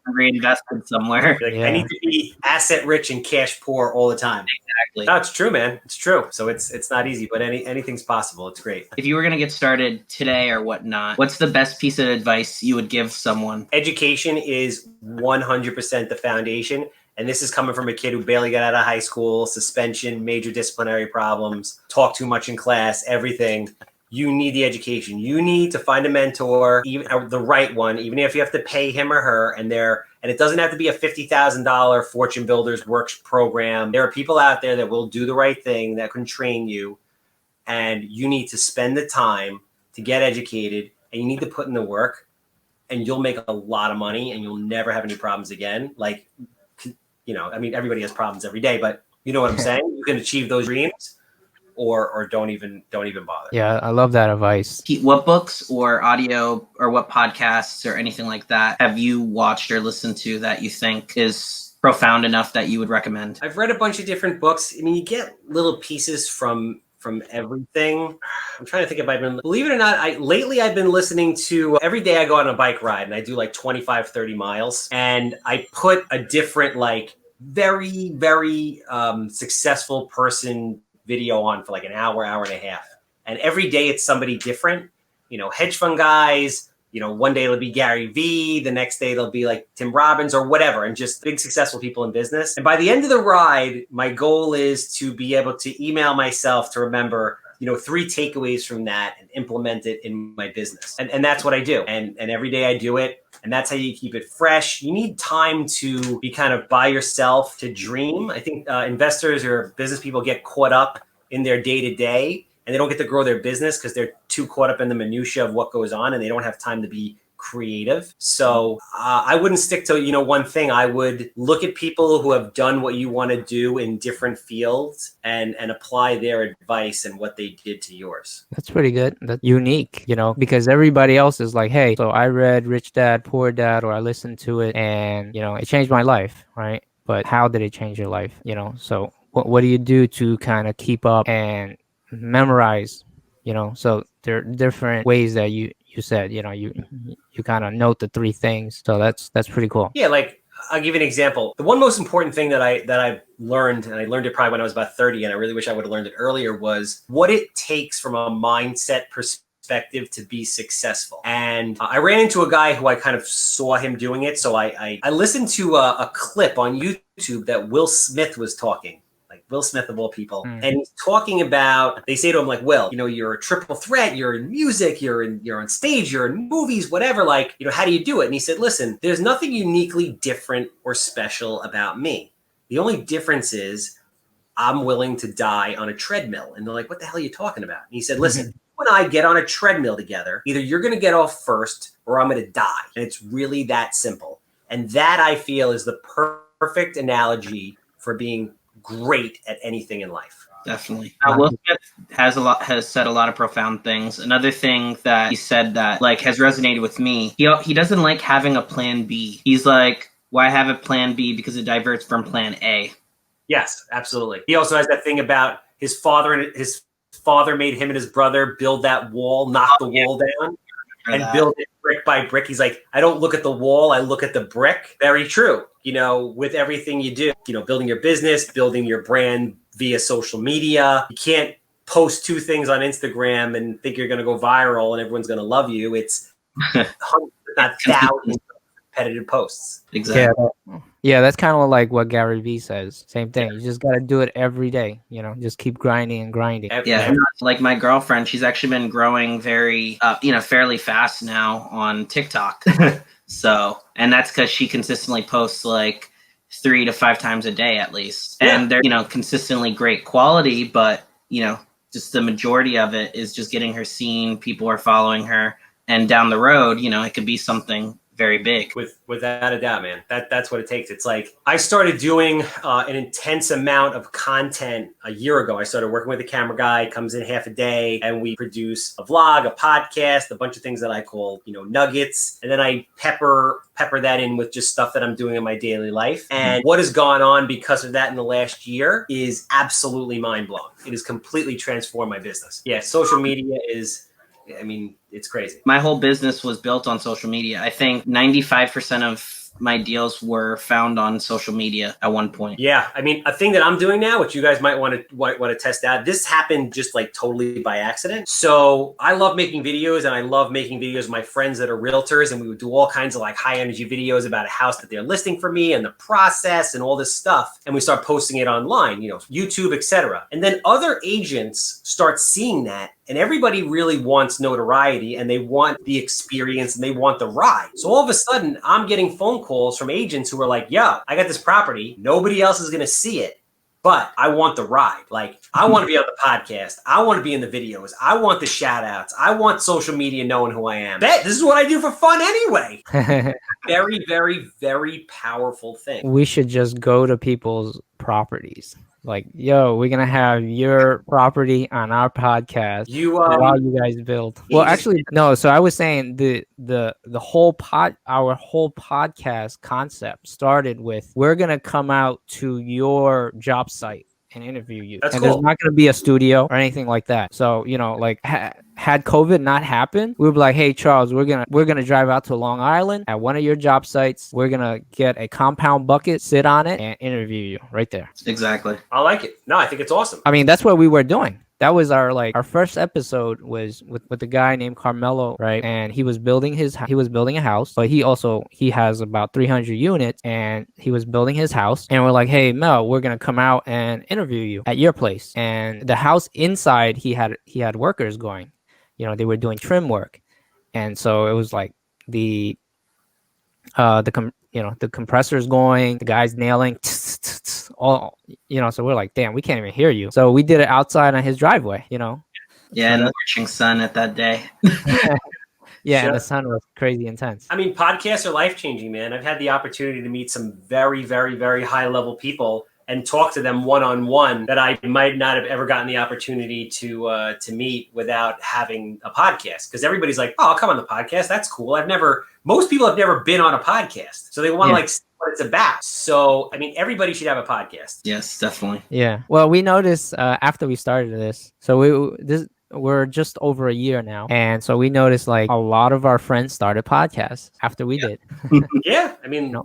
Reinvested somewhere. I need to be asset rich and cash poor all the time. Exactly. No, it's true, man. It's true. So it's not easy, but anything's possible. It's great. If you were gonna get started today or whatnot, what's the best piece of advice you would give someone? Education is 100% the foundation. And this is coming from a kid who barely got out of high school, suspension, major disciplinary problems, talk too much in class, everything. You need the education. You need to find a mentor, even the right one, even if you have to pay him or her. And it doesn't have to be a $50,000 Fortune Builders Works program. There are people out there that will do the right thing, that can train you. And you need to spend the time to get educated, and you need to put in the work, and you'll make a lot of money, and you'll never have any problems again. Like, everybody has problems every day, but you know what I'm saying? You can achieve those dreams or don't even bother. Yeah, I love that advice. What books or audio or what podcasts or anything like that have you watched or listened to that you think is profound enough that you would recommend? I've read a bunch of different books. I mean, you get little pieces from everything. I'm trying to think if believe it or not, lately I've been listening to, every day I go on a bike ride and I do like 25, 30 miles. And I put a different, like very, very successful person video on for like an hour and a half. And every day it's somebody different, hedge fund guys, one day it'll be Gary Vee, the next day it'll be like Tim Robbins or whatever, and just big successful people in business. And by the end of the ride, my goal is to be able to email myself to remember, 3 takeaways from that and implement it in my business. And that's what I do. And every day I do it. And that's how you keep it fresh. You need time to be kind of by yourself to dream. I think investors or business people get caught up in their day-to-day, and they don't get to grow their business because they're too caught up in the minutia of what goes on, and they don't have time to be creative. So I wouldn't stick to, one thing. I would look at people who have done what you want to do in different fields and apply their advice and what they did to yours. That's pretty good. That's unique, because everybody else is like, hey, so I read Rich Dad, Poor Dad, or I listened to it and, it changed my life, right? But how did it change your life? So what do you do to kind of keep up and memorize, so there are different ways that you said, you kind of note the 3 things. So that's pretty cool. Yeah. Like I'll give you an example. The one most important thing that I learned, and I learned it probably when I was about 30, and I really wish I would have learned it earlier, was what it takes from a mindset perspective to be successful. And I ran into a guy who I kind of saw him doing it. So I listened to a clip on YouTube that Will Smith was talking. Like Will Smith of all people. And he's talking about, they say to him like, Will, you're a triple threat. You're in music, you're on stage, you're in movies, whatever. Like, how do you do it? And he said, listen, there's nothing uniquely different or special about me. The only difference is I'm willing to die on a treadmill. And they're like, what the hell are you talking about? And he said, listen, when I get on a treadmill together, either you're going to get off first or I'm going to die. And it's really that simple. And that I feel is the perfect analogy for being great at anything in life. Definitely. Will Smith has said a lot of profound things. Another thing that he said that has resonated with me, he doesn't like having a plan B. He's like, why have a plan B? Because it diverts from plan A. Yes, absolutely. He also has that thing about his father made him and his brother build that wall, knock the wall down, and build it brick by brick. He's like, I don't look at the wall, I look at the brick. Very true. With everything you do, building your business, building your brand via social media. You can't post 2 things on Instagram and think you're going to go viral and everyone's going to love you. It's hundreds, not thousands of repetitive posts. Exactly. Yeah, that's kind of like what Gary Vee says. Same thing. You just got to do it every day. Just keep grinding and grinding. Yeah, like my girlfriend, she's actually been growing very, fairly fast now on TikTok. So, and that's because she consistently posts like 3 to 5 times a day at least. And they're, consistently great quality, but, just the majority of it is just getting her seen. People are following her. And down the road, it could be something very big. Without a doubt, man. That's what it takes. It's like I started doing an intense amount of content a year ago. I started working with a camera guy, comes in half a day, and we produce a vlog, a podcast, a bunch of things that I call, nuggets. And then I pepper that in with just stuff that I'm doing in my daily life. And what has gone on because of that in the last year is absolutely mind-blowing. It has completely transformed my business. Yeah, social media is, it's crazy. My whole business was built on social media. I think 95% of my deals were found on social media at one point. Yeah. A thing that I'm doing now, which you guys might want to test out, this happened just like totally by accident. So I love making videos, and I love making videos with my friends that are realtors, and we would do all kinds of like high energy videos about a house that they're listing for me and the process and all this stuff. And we start posting it online, YouTube, etc. And then other agents start seeing that, and everybody really wants notoriety, and they want the experience, and they want the ride. So all of a sudden I'm getting phone calls from agents who are like, yo, I got this property. Nobody else is going to see it, but I want the ride. Like, I want to be on the podcast. I want to be in the videos. I want the shout outs. I want social media knowing who I am. This is what I do for fun anyway. Very, very, very powerful thing. We should just go to people's properties. Like, yo, we're gonna have your property on our podcast while you guys build. Well, actually, no. So I was saying the whole our whole podcast concept started with, we're gonna come out to your job site and interview you. That's and cool. There's not going to be a studio or anything like that. So, had COVID not happened, we would be like, hey, Charles, we're gonna drive out to Long Island at one of your job sites. We're gonna get a compound bucket, sit on it, and interview you right there. Exactly. I like it. No, I think it's awesome. That's what we were doing. That was our first episode was with a guy named Carmelo, right? And he was building a house, but he has about 300 units, and he was building his house. And we're like, hey, Mel, we're gonna come out and interview you at your place. And the house inside, he had workers going, they were doing trim work, and so it was like the compressors going, the guys nailing, all, so we're like, damn, we can't even hear you. So we did it outside on his driveway, Yeah, in the marching sun at that day. Yeah, and the Just- sun was crazy intense. I mean, podcasts are life changing, man. I've had the opportunity to meet some very, very, very high level people and talk to them one on one that I might not have ever gotten the opportunity to meet without having a podcast. Because everybody's like, "Oh, I'll come on the podcast. That's cool." Most people have never been on a podcast, so they want to like see what it's about. So, I mean, everybody should have a podcast. Yes, definitely. Yeah. Well, we noticed after we started this, so we're just over a year now, and so we noticed like a lot of our friends started podcasts after we did. Yeah, I mean, No.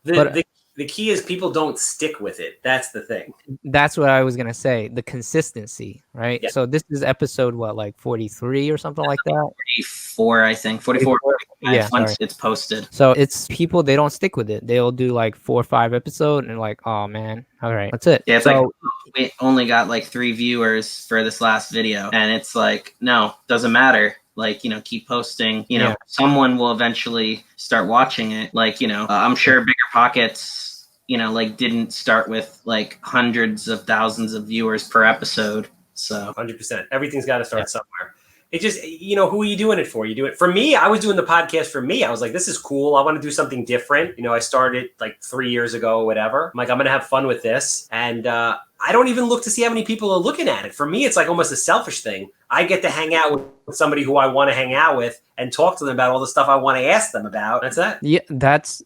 the key is people don't stick with it. That's the thing. That's what I was gonna say. The consistency, right? Yeah. So this is episode what, like 43 or something like that. 44, I think. 44. Yeah, Once sorry. it's posted. So it's people, they don't stick with it. They'll do like 4 or 5 episodes and like, oh man, all right, that's it. Yeah, it's so like we only got like 3 viewers for this last video, and it's like, no, doesn't matter. Like, you know, keep posting. You know, someone will eventually start watching it. Like, you know, I'm sure Bigger Pockets, you know, like didn't start with like hundreds of thousands of viewers per episode. So 100%. Everything's got to start somewhere. It just, you know, who are you doing it for? You do it for me. I was doing the podcast for me. I was like, this is cool. I want to do something different. You know, I started like 3 years ago or whatever. I'm like, I'm going to have fun with this. And I don't even look to see how many people are looking at it. For me, it's like almost a selfish thing. I get to hang out with somebody who I want to hang out with and talk to them about all the stuff I want to ask them about. That's that. yeah, that's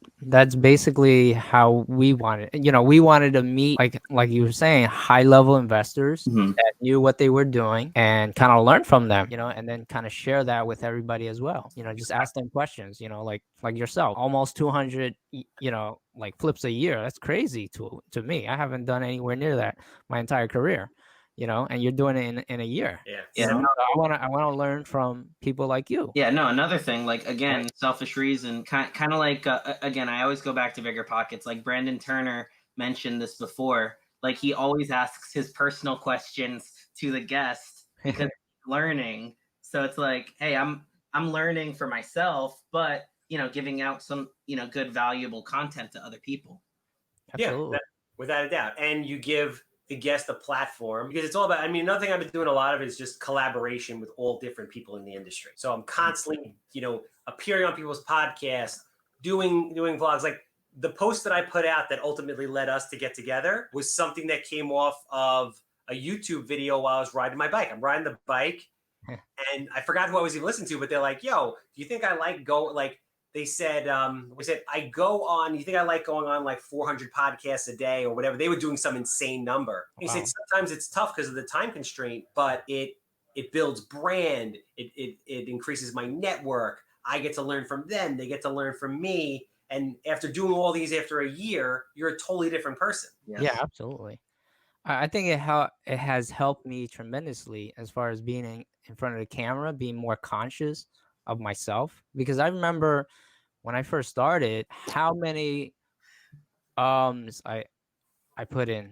basically how we wanted. You know, we wanted to meet like you were saying, high level investors that knew what they were doing and kind of learn from them. You know, and then kind of share that with everybody as well. You know, just ask them questions. You know, like yourself, almost 200. You know, like flips a year. That's crazy to me. I haven't done anywhere near that my entire career. You know, and you're doing it in a year. Yeah. So I wanna learn from people like you. yeah, no, another thing, like, again, selfish reason, kind of like, again, I always go back to Bigger Pockets. Like Brandon Turner mentioned this before. Like, he always asks his personal questions to the guest because he's learning. So it's like, hey, I'm learning for myself, but, you know, giving out some, you know, good, valuable content to other people. Absolutely. Yeah, without a doubt. And you give the guest a platform because it's all about, I mean, another thing I've been doing a lot of is just collaboration with all different people in the industry. So I'm constantly, you know, appearing on people's podcasts, doing vlogs. Like the post that I put out that ultimately led us to get together was something that came off of a YouTube video while I was riding my bike. I'm riding the bike and I forgot who I was even listening to, but they're like, yo, do you think I they said, I go on, you think I like going on like 400 podcasts a day or whatever? They were doing some insane number. He said, sometimes it's tough because of the time constraint, but it builds brand. It increases my network. I get to learn from them. They get to learn from me. And after doing all these after a year, you're a totally different person. Yes. Yeah, absolutely. I think it has helped me tremendously as far as being in front of the camera, being more conscious of myself. Because I remember when I first started, how many I put in.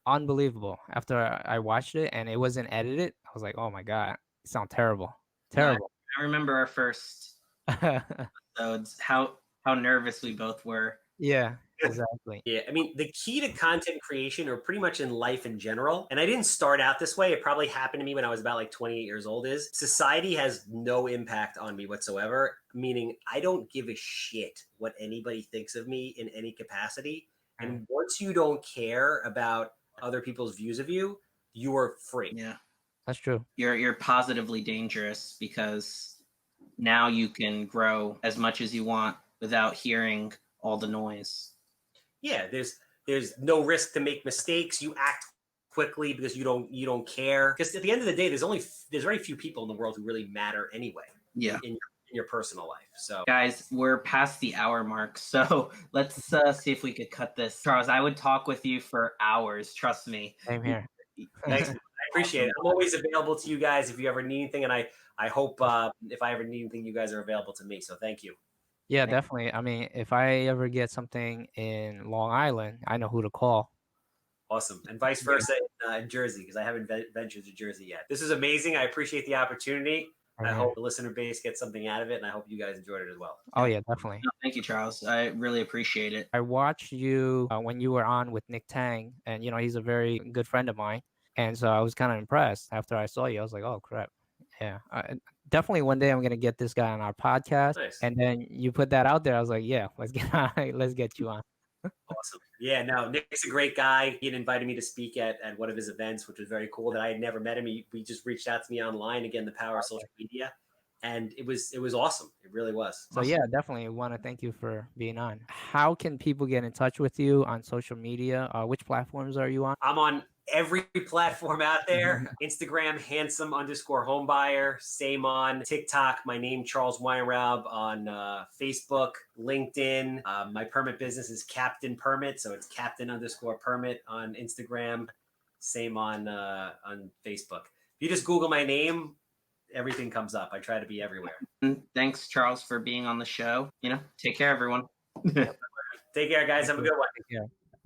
Unbelievable. After I watched it and it wasn't edited, I was like, oh my God, it sounds terrible. Terrible. I remember our first episodes, how nervous we both were. Yeah, exactly. Yeah, I mean, the key to content creation, or pretty much in life in general, and I didn't start out this way, it probably happened to me when I was about like 28 years old, is society has no impact on me whatsoever, meaning I don't give a shit what anybody thinks of me in any capacity. And once you don't care about other people's views of you, you are free. Yeah, that's true. You're positively dangerous because now you can grow as much as you want without hearing all the noise. Yeah, there's no risk to make mistakes. You act quickly because you don't care. Because at the end of the day, there's very few people in the world who really matter anyway. Yeah. In your personal life. So guys, we're past the hour mark. So let's see if we could cut this. Charles, I would talk with you for hours. Trust me. Same here. Thanks. I appreciate it. I'm always available to you guys if you ever need anything. And I hope if I ever need anything, you guys are available to me. So thank you. Yeah, definitely. I mean, if I ever get something in Long Island, I know who to call. Awesome. And vice versa in Jersey, because I haven't ventured to Jersey yet. This is amazing. I appreciate the opportunity. I hope the listener base gets something out of it, and I hope you guys enjoyed it as well. Oh, yeah, definitely. No, thank you, Charles. I really appreciate it. I watched you when you were on with Nick Tang, and, you know, he's a very good friend of mine. And so I was kind of impressed after I saw you. I was like, oh, crap. Yeah, definitely one day I'm gonna get this guy on our podcast. Nice. And then you put that out there. I was like, yeah, let's get you on. Awesome. Yeah, no, Nick's a great guy. He had invited me to speak at one of his events, which was very cool. That I had never met him. He just reached out to me online. Again, the power of social media, and it was awesome. It really was. So yeah, definitely want to thank you for being on. How can people get in touch with you on social media? Which platforms are you on? I'm on every platform out there. Instagram, handsome_homebuyer. Same on TikTok. My name, Charles Weinraub. On Facebook, LinkedIn. My permit business is Captain Permit. So it's Captain_permit on Instagram. Same on Facebook. If you just Google my name, everything comes up. I try to be everywhere. Thanks, Charles, for being on the show. Take care, everyone. Take care, guys. Have a good one. Take care.